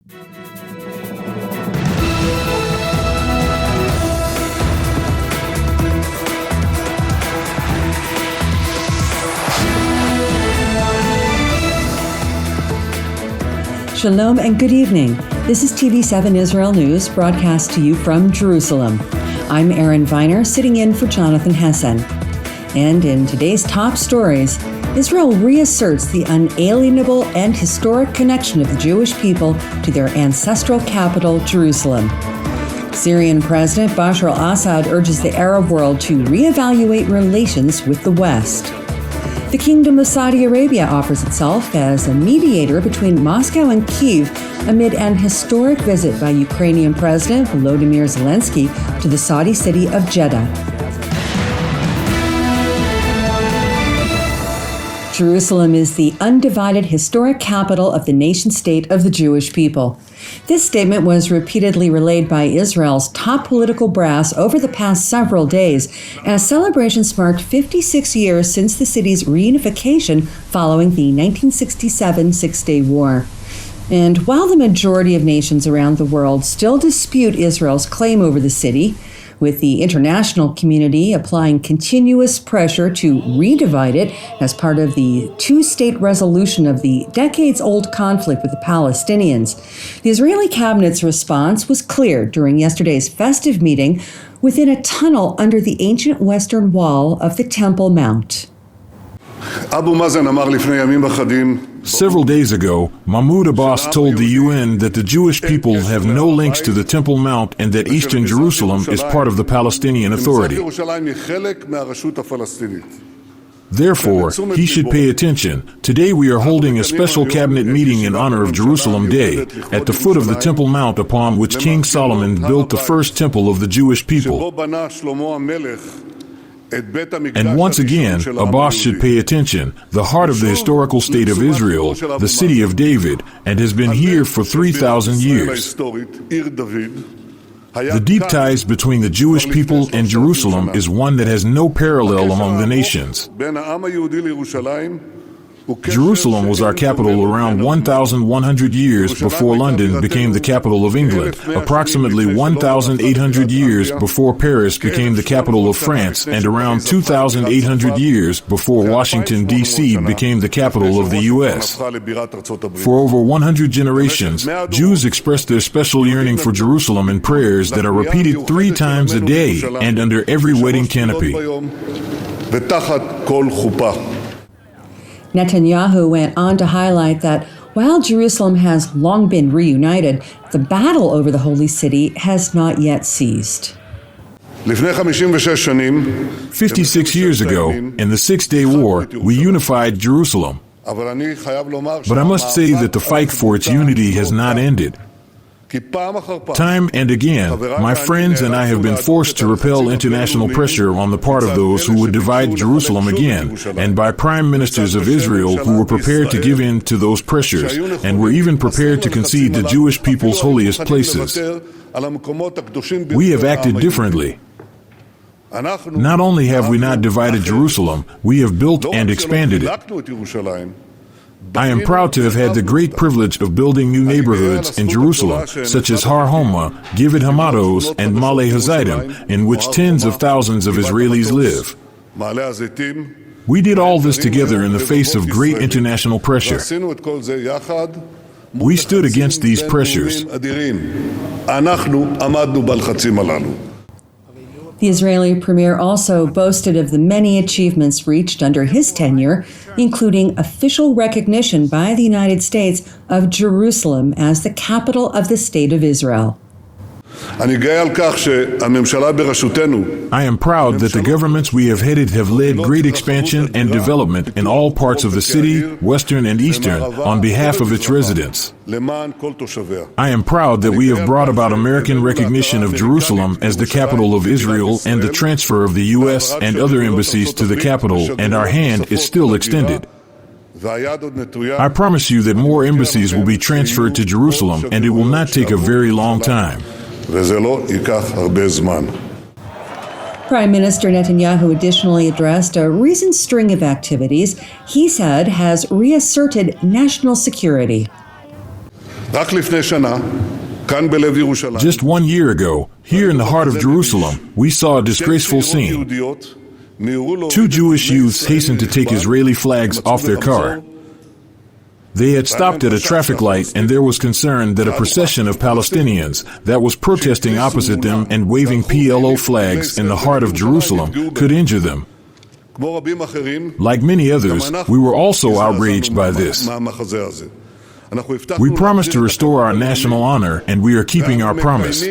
Shalom and good evening. This is TV7 Israel News, broadcast to you from Jerusalem. I'm Aaron Viner, sitting in for Jonathan Hessen. And in today's top stories, Israel reasserts the unalienable and historic connection of the Jewish people to their ancestral capital, Jerusalem. Syrian President Bashar al-Assad urges the Arab world to reevaluate relations with the West. The Kingdom of Saudi Arabia offers itself as a mediator between Moscow and Kyiv amid an historic visit by Ukrainian President Volodimir Zelenski to the Saudi city of Jeddah. Jerusalem is the undivided historic capital of the nation-state of the Jewish people. This statement was repeatedly relayed by Israel's top political brass over the past several days as celebrations marked 56 years since the city's reunification following the 1967 Six-Day War. And while the majority of nations around the world still dispute Israel's claim over the city, with the international community applying continuous pressure to redivide it as part of the two-state resolution of the decades-old conflict with the Palestinians, the Israeli cabinet's response was clear during yesterday's festive meeting within a tunnel under the ancient western wall of the Temple Mount. Several days ago, Mahmoud Abbas told the UN that the Jewish people have no links to the Temple Mount and that Eastern Jerusalem is part of the Palestinian Authority. Therefore, he should pay attention. Today we are holding a special cabinet meeting in honor of Jerusalem Day at the foot of the Temple Mount upon which King Solomon built the first temple of the Jewish people. And once again, Abbas should pay attention. The heart of the historical state of Israel, the city of David, and has been here for 3,000 years. The deep ties between the Jewish people and Jerusalem is one that has no parallel among the nations. Jerusalem was our capital around 1,100 years before London became the capital of England, approximately 1,800 years before Paris became the capital of France, and around 2,800 years before Washington, D.C. became the capital of the U.S. For over 100 generations, Jews expressed their special yearning for Jerusalem in prayers that are repeated 3 times a day and under every wedding canopy. Netanyahu went on to highlight that while Jerusalem has long been reunited, the battle over the holy city has not yet ceased. 56 years ago, in the Six-Day War, we unified Jerusalem. But I must say that the fight for its unity has not ended. Time and again, my friends and I have been forced to repel international pressure on the part of those who would divide Jerusalem again, and by prime ministers of Israel who were prepared to give in to those pressures, and were even prepared to concede the Jewish people's holiest places. We have acted differently. Not only have we not divided Jerusalem, we have built and expanded it. I am proud to have had the great privilege of building new neighborhoods in Jerusalem, such as Har Homa, Givat Hamatos, and Malei Hazidim, in which tens of thousands of Israelis live. We did all this together in the face of great international pressure. We stood against these pressures. The Israeli premier also boasted of the many achievements reached under his tenure, including official recognition by the United States of Jerusalem as the capital of the State of Israel. I am proud that the governments we have headed have led great expansion and development in all parts of the city, western and eastern, on behalf of its residents. I am proud that we have brought about American recognition of Jerusalem as the capital of Israel and the transfer of the U.S. and other embassies to the capital, and our hand is still extended. I promise you that more embassies will be transferred to Jerusalem, and it will not take a very long time. Prime Minister Netanyahu additionally addressed a recent string of activities he said has reasserted national security. Just 1 year ago, here in the heart of Jerusalem, we saw a disgraceful scene. 2 Jewish youths hastened to take Israeli flags off their car. They had stopped at a traffic light, and there was concern that a procession of Palestinians that was protesting opposite them and waving PLO flags in the heart of Jerusalem could injure them. Like many others, we were also outraged by this. We promised to restore our national honor, and we are keeping our promise.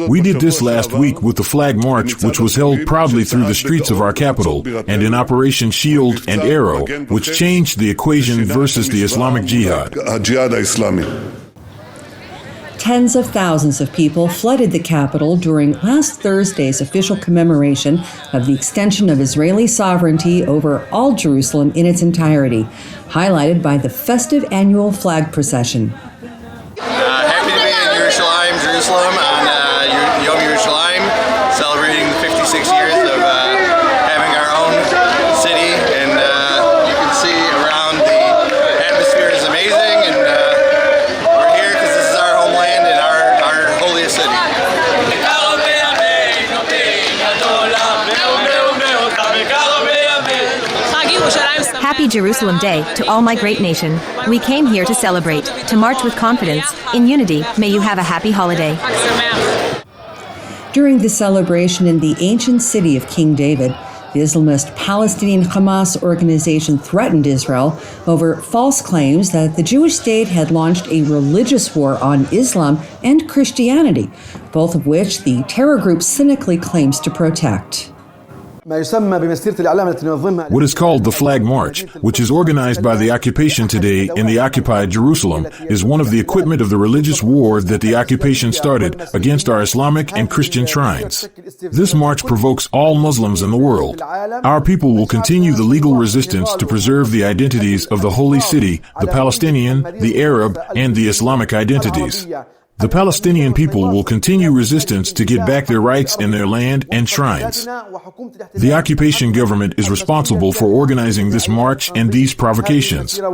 We did this last week with the Flag March, which was held proudly through the streets of our capital, and in Operation Shield and Arrow, which changed the equation versus the Islamic Jihad. Tens of thousands of people flooded the capital during last Thursday's official commemoration of the extension of Israeli sovereignty over all Jerusalem in its entirety, highlighted by the festive annual flag procession. Happy to be in Jerusalem on Yom Yerushalayim, celebrating the 56 years of having our own city, and you can see around the atmosphere is amazing, and we're here because this is our homeland and our holiest city. Happy Jerusalem Day to all my great nation. We came here to celebrate, to march with confidence, in unity. May you have a happy holiday. During the celebration in the ancient city of King David, the Islamist Palestinian Hamas organization threatened Israel over false claims that the Jewish state had launched a religious war on Islam and Christianity, both of which the terror group cynically claims to protect. What is called the Flag March, which is organized by the occupation today in the occupied Jerusalem, is one of the equipment of the religious war that the occupation started against our Islamic and Christian shrines. This march provokes all Muslims in the world. Our people will continue the legal resistance to preserve the identities of the Holy City, the Palestinian, the Arab, and the Islamic identities. The Palestinian people will continue resistance to get back their rights in their land and shrines. The occupation government is responsible for organizing this march and these provocations. While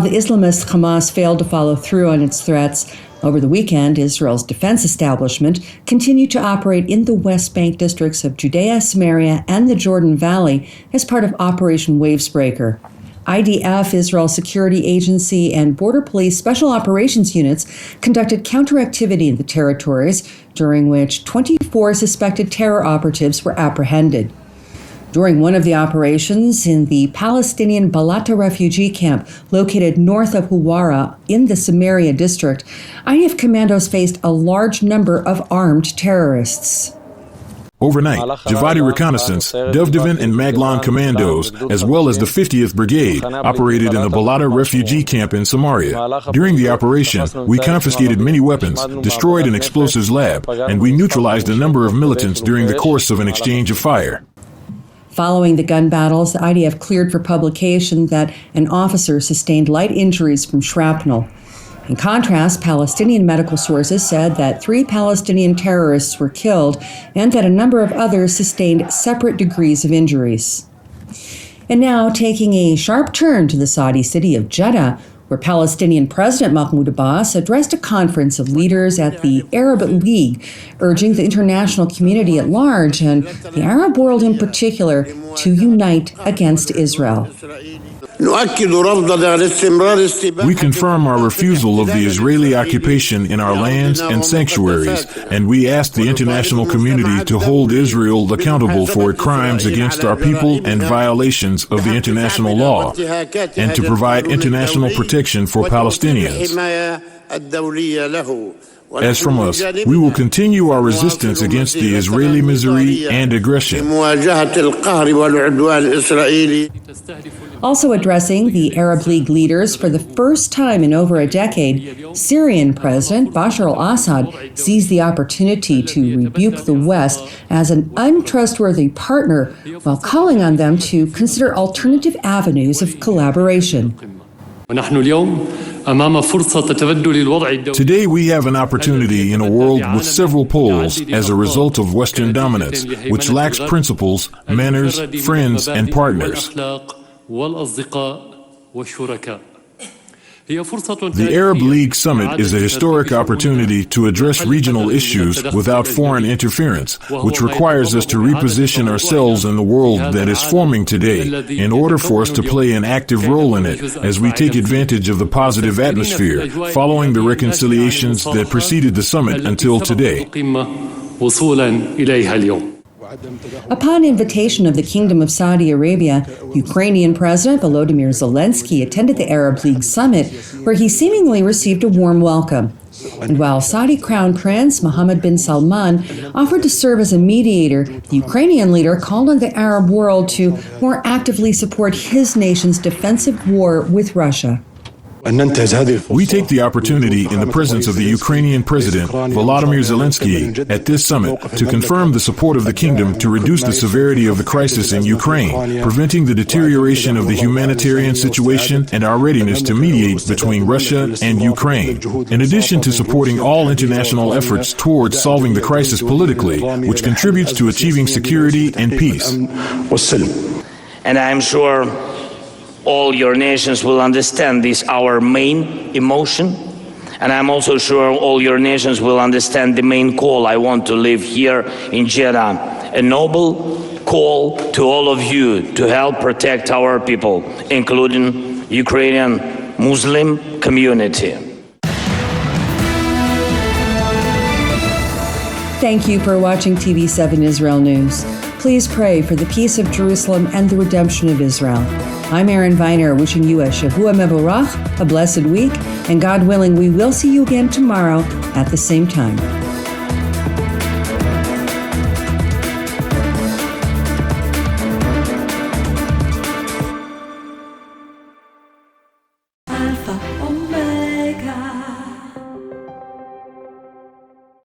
the Islamist Hamas failed to follow through on its threats, over the weekend, Israel's defense establishment continued to operate in the West Bank districts of Judea, Samaria, and the Jordan Valley as part of Operation Wavesbreaker. IDF, Israel's security agency, and Border Police special operations units conducted counter-activity in the territories, during which 24 suspected terror operatives were apprehended. During one of the operations in the Palestinian Balata refugee camp located north of Huwara in the Samaria district, IDF commandos faced a large number of armed terrorists. Overnight, Javadi Reconnaissance, Dovdivin and Maglan commandos, as well as the 50th Brigade, operated in the Balata refugee camp in Samaria. During the operation, we confiscated many weapons, destroyed an explosives lab, and we neutralized a number of militants during the course of an exchange of fire. Following the gun battles, the IDF cleared for publication that an officer sustained light injuries from shrapnel. In contrast, Palestinian medical sources said that 3 Palestinian terrorists were killed and that a number of others sustained separate degrees of injuries. And now, taking a sharp turn to the Saudi city of Jeddah, where Palestinian President Mahmoud Abbas addressed a conference of leaders at the Arab League, urging the international community at large, and the Arab world in particular, to unite against Israel. We confirm our refusal of the Israeli occupation in our lands and sanctuaries, and we ask the international community to hold Israel accountable for its crimes against our people and violations of the international law, and to provide international protection for Palestinians. As from us, we will continue our resistance against the Israeli misery and aggression. Also addressing the Arab League leaders for the first time in over a decade, Syrian President Bashar al-Assad seized the opportunity to rebuke the West as an untrustworthy partner while calling on them to consider alternative avenues of collaboration. Today we have an opportunity in a world with several poles as a result of Western dominance, which lacks principles, manners, friends, and partners. والشركاء. The Arab League Summit is a historic opportunity to address regional issues without foreign interference, which requires us to reposition ourselves in the world that is forming today in order for us to play an active role in it as we take advantage of the positive atmosphere following the reconciliations that preceded the summit until today. Upon invitation of the Kingdom of Saudi Arabia, Ukrainian President Volodimir Zelenski attended the Arab League Summit, where he seemingly received a warm welcome. And while Saudi Crown Prince Mohammed bin Salman offered to serve as a mediator, the Ukrainian leader called on the Arab world to more actively support his nation's defensive war with Russia. We take the opportunity in the presence of the Ukrainian President, Volodymyr Zelenski, at this summit to confirm the support of the kingdom to reduce the severity of the crisis in Ukraine, preventing the deterioration of the humanitarian situation and our readiness to mediate between Russia and Ukraine, in addition to supporting all international efforts towards solving the crisis politically, which contributes to achieving security and peace. And I'm sure all your nations will understand this, our main emotion. And I'm also sure all your nations will understand the main call I want to live here in Jeddah, a noble call to all of you to help protect our people, including Ukrainian Muslim community. Thank you for watching TV7 Israel News. Please pray for the peace of Jerusalem and the redemption of Israel. I'm Erin Viner, wishing you a Shavua Mevorach, a blessed week, and God willing, we will see you again tomorrow at the same time.